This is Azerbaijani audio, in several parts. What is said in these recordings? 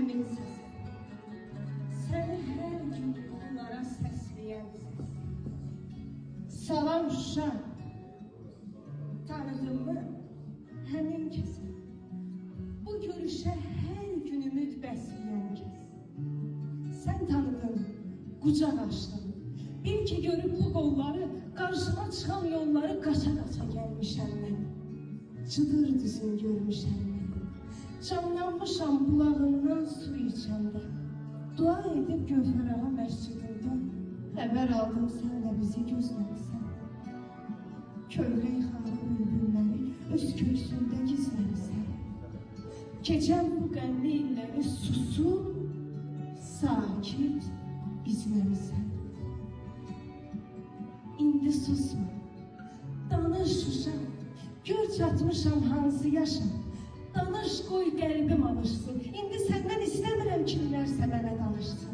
həmin səs. Səni hər gün onlara səsləyən səs. Salam Şuşa, tanıdığımı həmin kəsə. Bu görüşə hər gün ümid bəsləyən kəs. Sən tanıdın, qucaq açdın. Bil ki, görüb bu qolları, qarşıma çıxan yolları qaça-qaça gəlmişəm mən. Cıdır düzün görmüşəm mən. Canlanmışam bulağından su içəndə. Dua edib Gövhər Ağa məscidində xəbər aldım, sən də bizi gözləmisən. Kövrək xarı bülbülləri öz köksündə gizləmisən. Keçən bu qəmli illəri susub, sakit izləmisən. İndi susma, danış Şuşa, gör çatmışam hansı yaşa. Danış, qoy qəlbim alışsın. İndi səndən istəmirəm kimlərsə mənə danışsın.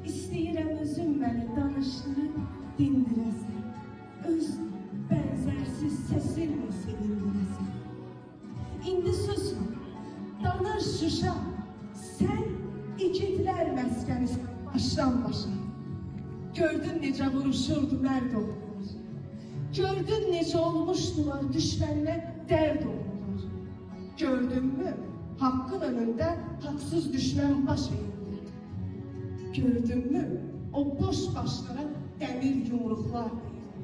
İstəyirəm özüm məni danışdırıb dindirəsən. Öz bənzərsiz səsinlə sevindirəsən. İndi susma, danış Şuşa, sən igidlər məskənisən başdan başa. Gördün necə vuruşurdu mərd oldular. Gördün necə olmuşdular düşmənlə dərd oldular. Gördünmü, haqqın önündə haqsız düşmən baş eğildi. Gördünmü, o boş başlara dəmir yumruqlar verildi.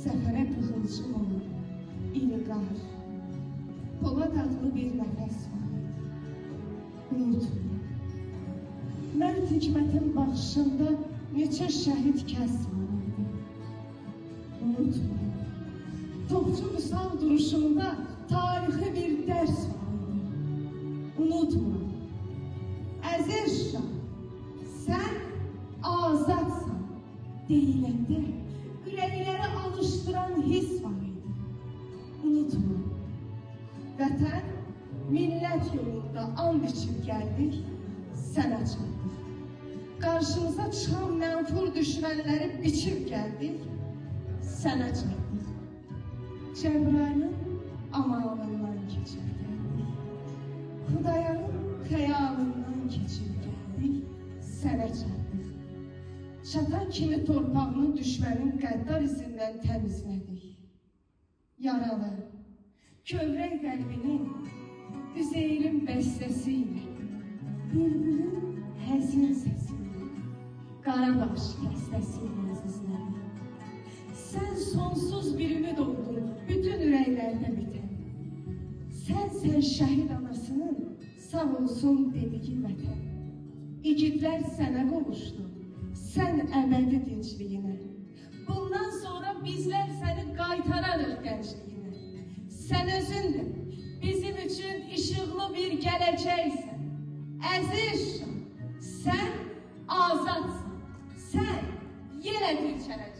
Səfərə qığılcım olur, ilqar, polad adlı bir nəfəs var idi. Unutma. Mərd hikmətin baxışında neçə şəhid kəs var idi. Unutma. Topçu Vüsal duruşunda tarixi bir dərs var idi. Unutma. Əziz Şuşa, sən azadsan deyiləndə ürəkləri alışdıran his var idi. Unutma. Vətən, millət yolunda and içib gəldik, sənə çatdıq. Qarşımıza çıxan mənfur düşmənləri biçib gəldik, sənə çatdıq. Cəbrayılın amalından keçib gəldik. Xudayarın xəyalından keçib gəldik, sənə çatdıq. Çatan kimi torpağını düşmənin qəddar izindən təmizlədik. Yaralı, kövrək qəlbinin Üzeyrin bəstəsi ilə, bülbülün həzin səsi ilə, Qarabaş kəstəsi ilə əzizlədik. Sən sonsuz bir ümid oldun, bütün ürəklərdə bitən. Sən şəhid anasının sağ olsun dediyi vətən. İgidlər sənə qovuşdu, sən əbədi dincliyinə. Bundan sonra bizlər səni qaytararıq gəncliyinə. Sən özündür, bizim üçün işıqlı bir gələcəksən. Əziz Şuşa, sən azadsan, sən yenə dirçələcəksən.